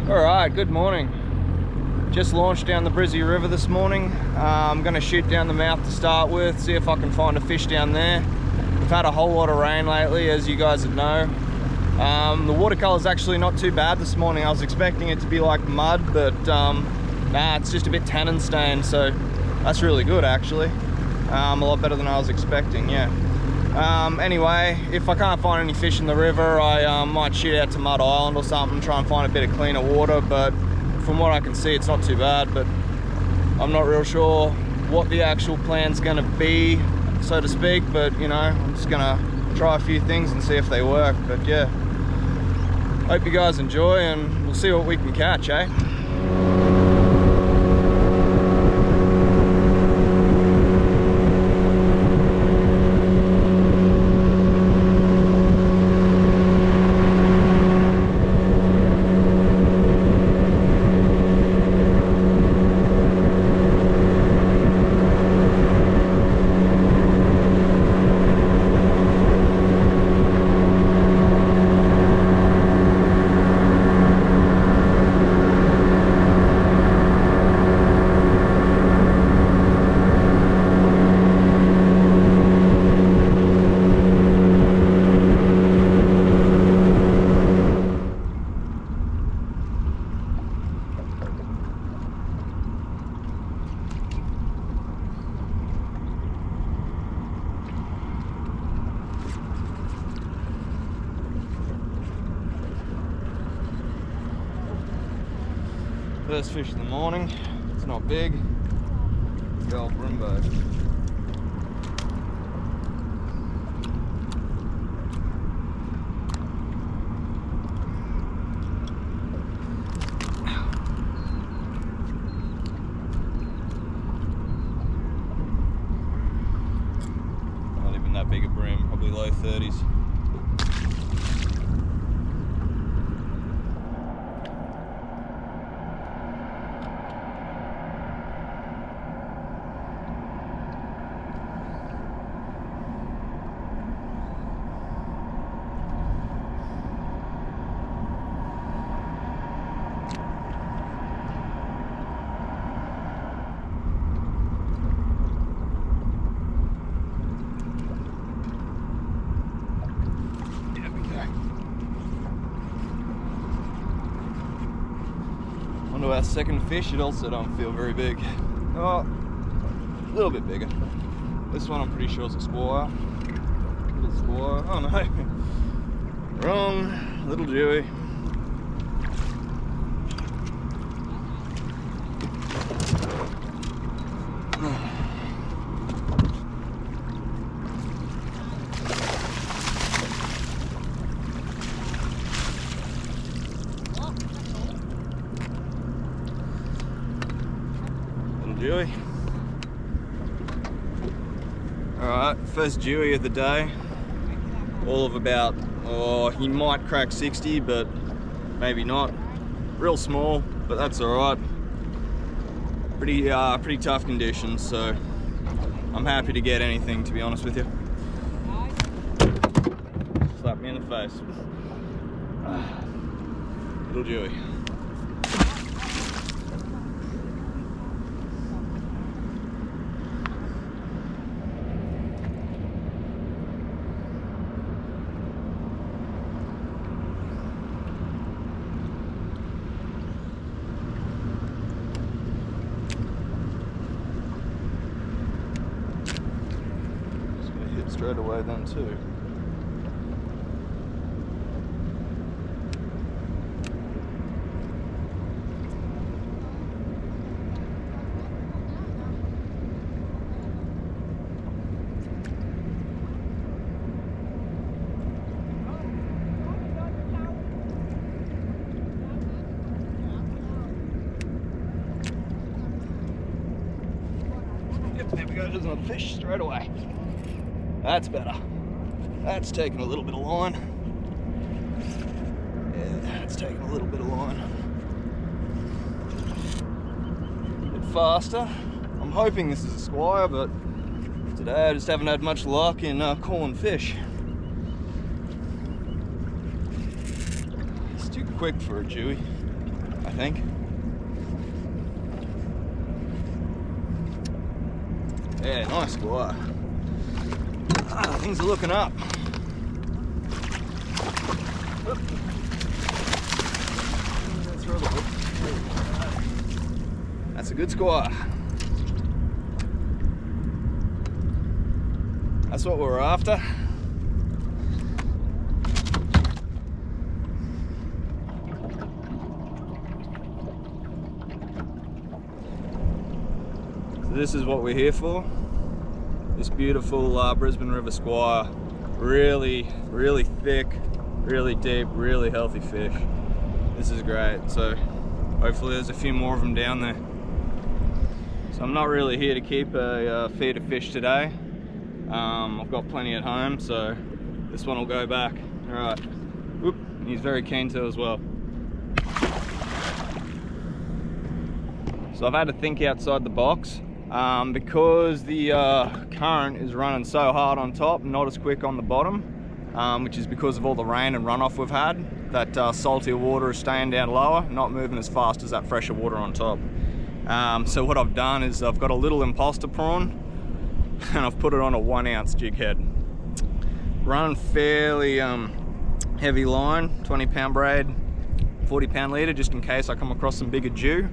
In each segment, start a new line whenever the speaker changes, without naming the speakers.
Alright, good morning. Just launched down the Brizzy River this morning. I'm going to shoot down the mouth to start with, see if I can find a fish down there. We've had a whole lot of rain lately, as you guys would know. The watercolor's actually not too bad this morning. I was expecting it to be like mud, but nah, it's just a bit tannin stained, so that's really good actually. A lot better than I was expecting, yeah. Anyway, if I can't find any fish in the river, I might shoot out to Mud Island or something, try and find a bit of cleaner water, but from what I can see, it's not too bad, but I'm not real sure what the actual plan's gonna be, so to speak, but you know, I'm just gonna try a few things and see if they work. But yeah, hope you guys enjoy and we'll see what we can catch, eh? First fish in the morning. It's not big. It's the old Brimbo. Not even that big a bream, probably low 30s. Onto our second fish. It also don't feel very big. Oh, a little bit bigger. This one I'm pretty sure is a squire. Little squire. Oh no. Wrong. Little Jewy. Jewy. Alright, first Jewy of the day. All of about, oh, he might crack 60, but maybe not. Real small, but that's alright. Pretty tough conditions, so I'm happy to get anything, to be honest with you. Slap me in the face. Little Jewy. Straight away then too. Yep, there we go, there's another fish straight away. That's better. That's taking a little bit of line. Yeah, that's taking a little bit of line. A bit faster. I'm hoping this is a squire, but today I just haven't had much luck in calling fish. It's too quick for a Jewy. I think. Yeah, nice squire. Things are looking up. That's a good squire. That's what we're after. So this is what we're here for. This beautiful Brisbane River squire. Really, really thick, really deep, really healthy fish. This is great. So hopefully there's a few more of them down there. So I'm not really here to keep a feed of fish today. I've got plenty at home, so this one will go back. All right. Whoop. He's very keen to as well. So I've had to think outside the box because the current is running so hard on top, not as quick on the bottom, which is because of all the rain and runoff we've had. That saltier water is staying down lower, not moving as fast as that fresher water on top. So what I've done is I've got a little imposter prawn and I've put it on a 1 ounce jig head. Running fairly heavy line, 20 pound braid, 40 pound leader, just in case I come across some bigger jew.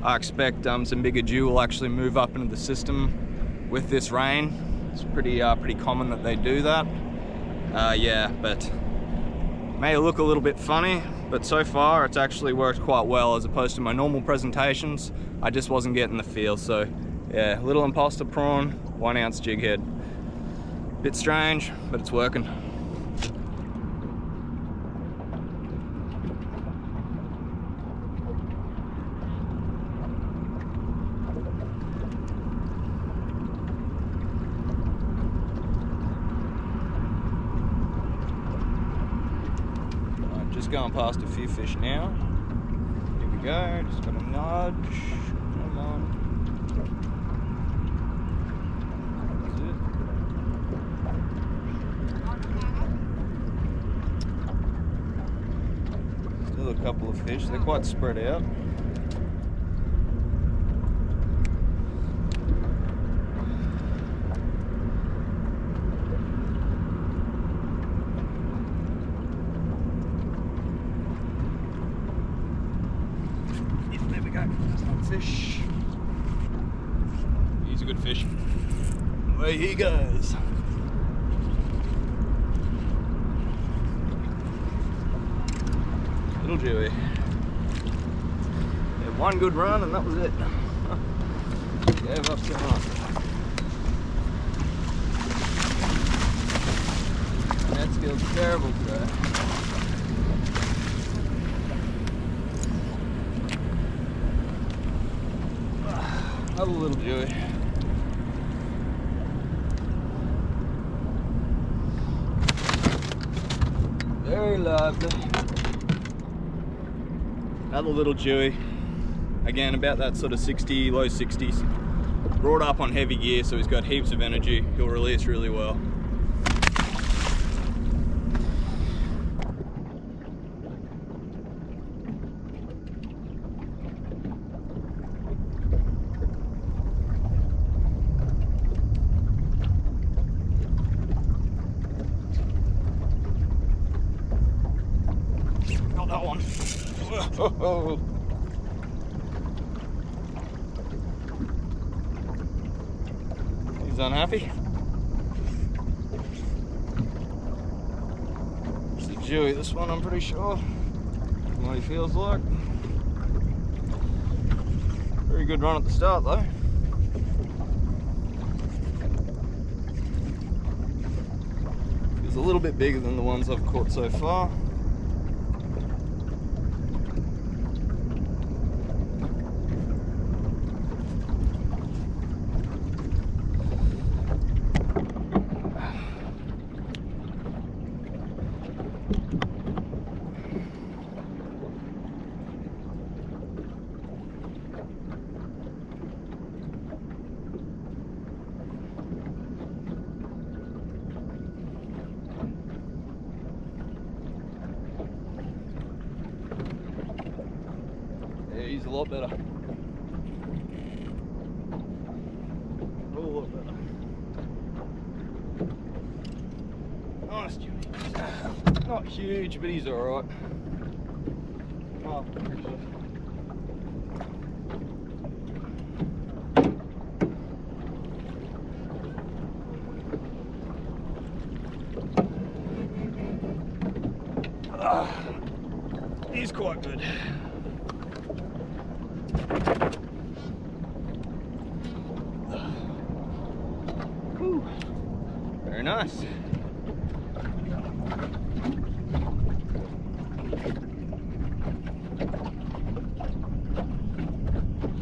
I expect some bigger jew will actually move up into the system with this rain. It's pretty common that they do that. Yeah, but may look a little bit funny, but so far it's actually worked quite well as opposed to my normal presentations. I just wasn't getting the feel, so yeah, little imposter prawn, 1 ounce jig head. Bit strange, but it's working. Just going past a few fish now. Here we go, just got a nudge. Come on. That's it. Still a couple of fish, they're quite spread out. Fish. He's a good fish. Away he goes. Little Jewy. Yeah, one good run and that was it. Gave up too much. Net skill's terrible today. Another little Jewy. Very lively. Another little Jewy. Again, about that sort of 60, low 60s. Brought up on heavy gear, so he's got heaps of energy. He'll release really well. That one. Whoa. He's unhappy. It's a Jewy, this one, I'm pretty sure. What he feels like. Very good run at the start though. He's a little bit bigger than the ones I've caught so far. Jewy's a lot better. A lot better. Nice Jewy. Not huge, but he's alright. Oh, he's quite good. Whew. Very nice.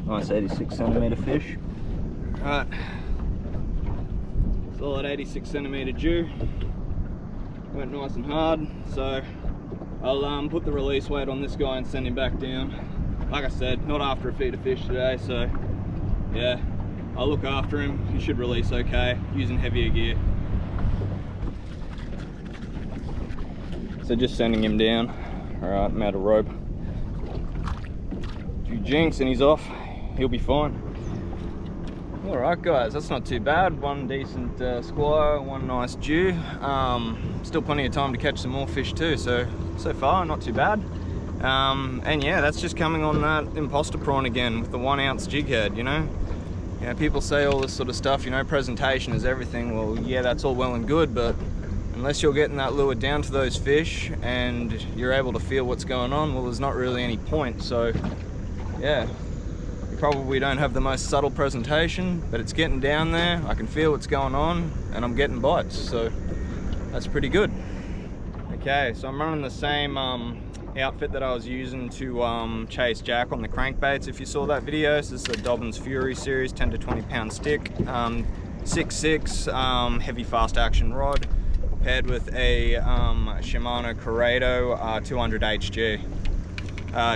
Nice 86 centimeter fish. Alright. Solid 86 centimeter Jew. Went nice and hard, so I'll put the release weight on this guy and send him back down. Like I said, not after a feed of fish today, so yeah, I'll look after him. He should release okay, using heavier gear. So just sending him down. Alright, I'm out of rope. Few jinks and he's off. He'll be fine. Alright guys, that's not too bad. One decent squire, one nice Jew. Still plenty of time to catch some more fish too, so far not too bad. And yeah, that's just coming on that imposter prawn again with the 1 ounce jig head, you know. Yeah, people say all this sort of stuff, you know, presentation is everything. Well, yeah, that's all well and good, but unless you're getting that lure down to those fish and you're able to feel what's going on, well, there's not really any point. So yeah, you probably don't have the most subtle presentation, but it's getting down there. I can feel what's going on and I'm getting bites, so that's pretty good. Okay, so I'm running the same outfit that I was using to chase jack on the crankbaits, if you saw that video. So this is a Dobbin's Fury series 10 to 20 pound stick, 6.6 heavy fast action rod, paired with a Shimano Corrado 200 HG.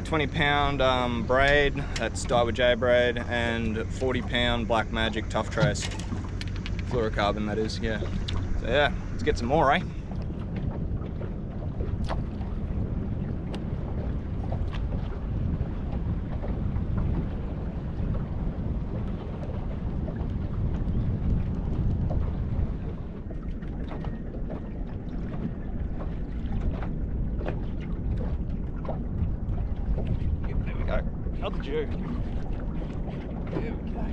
20 pound braid, that's Daiwa J braid, and 40 pound Black Magic Tough Trace. Fluorocarbon, that is, yeah. So yeah, let's get some more, eh? Another Jew. There we go.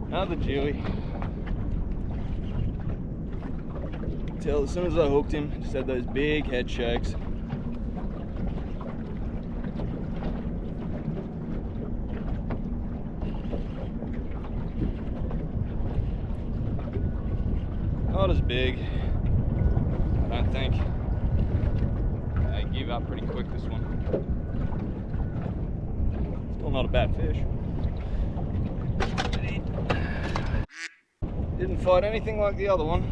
Another Jewy. Tell as soon as I hooked him, just had those big head shakes. Not as big, I don't think. I gave up pretty quick this one. Still not a bad fish. Didn't fight anything like the other one.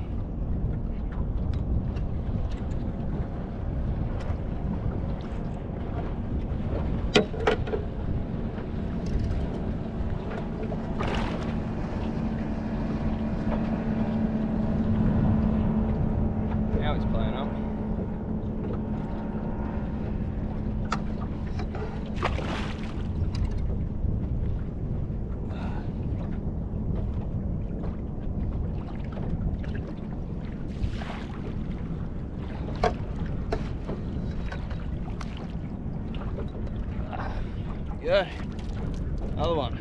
Now it's playing up. Yeah, another one.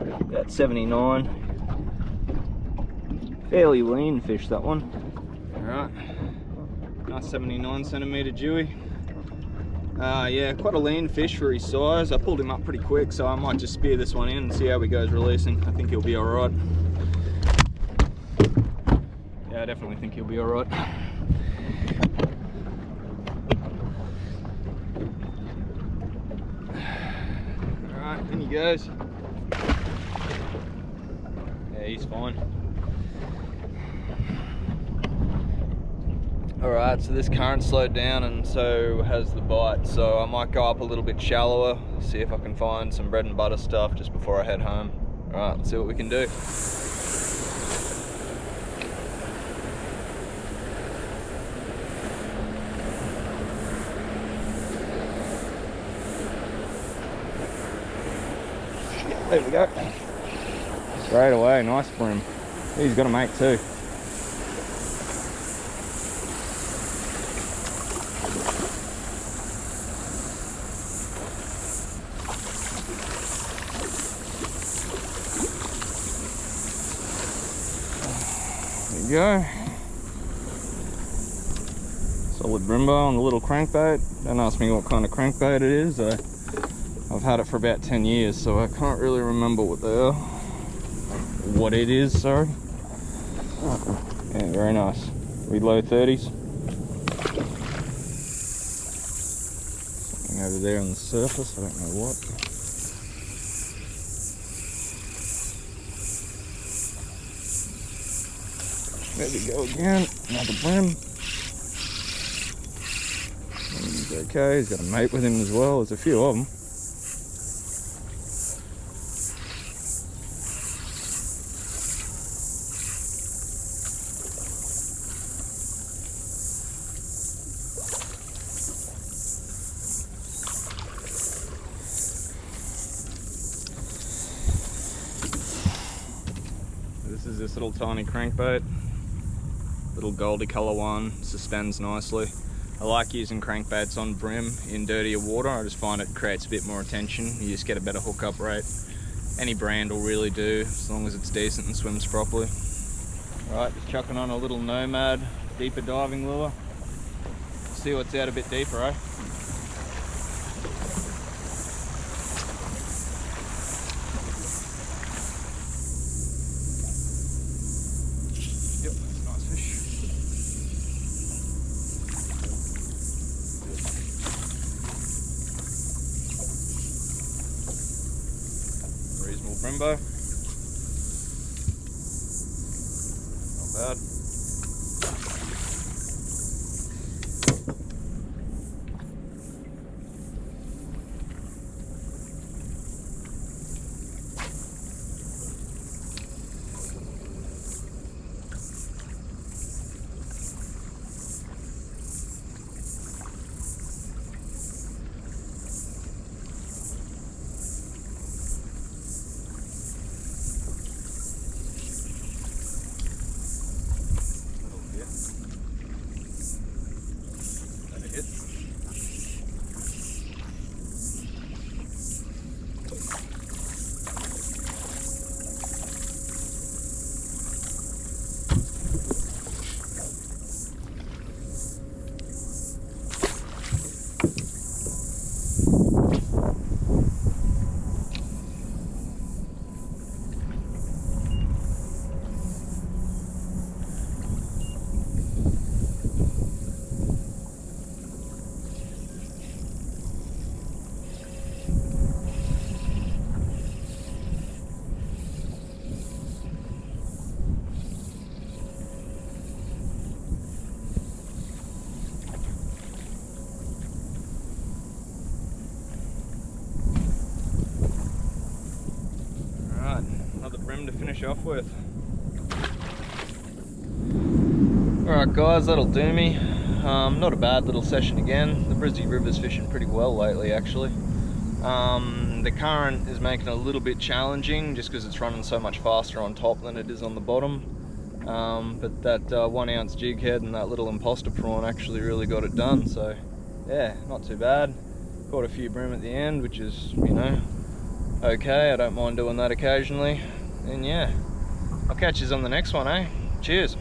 About 79. Fairly lean fish, that one. Alright, nice 79 centimeter Jewy. Yeah, quite a lean fish for his size. I pulled him up pretty quick, so I might just spear this one in and see how he goes releasing. I think he'll be alright. Yeah, I definitely think he'll be alright. Alright, in he goes. Yeah, he's fine. Alright, so this current slowed down and so has the bite, so I might go up a little bit shallower, see if I can find some bread and butter stuff just before I head home. Alright, let's see what we can do. There we go. Straight away, nice bream. He's got a mate too. There you go. Solid brimbo on the little crankbait. Don't ask me what kind of crankbait it is. I've had it for about 10 years, so I can't really remember what they are. What it is, sorry. Yeah, very nice. Read low 30s. Something over there on the surface, I don't know what. There we go again, another bream. He's okay, he's got a mate with him as well, there's a few of them. This is this little tiny crankbait, little goldy colour one, suspends nicely. I like using crankbaits on bream in dirtier water. I just find it creates a bit more attention. You just get a better hookup rate. Any brand will really do, as long as it's decent and swims properly. Right, just chucking on a little Nomad deeper diving lure. See what's out a bit deeper, eh? Yep, that's a nice fish. Reasonable brimbo. Not bad. Another bream to finish off with. Alright guys, that'll do me. Not a bad little session again. The Brisbane River's fishing pretty well lately actually. The current is making it a little bit challenging just because it's running so much faster on top than it is on the bottom. But that 1 ounce jig head and that little imposter prawn actually really got it done, so yeah, not too bad. Caught a few bream at the end, which is, you know, okay. I don't mind doing that occasionally. And yeah, I'll catch you on the next one, eh? Cheers.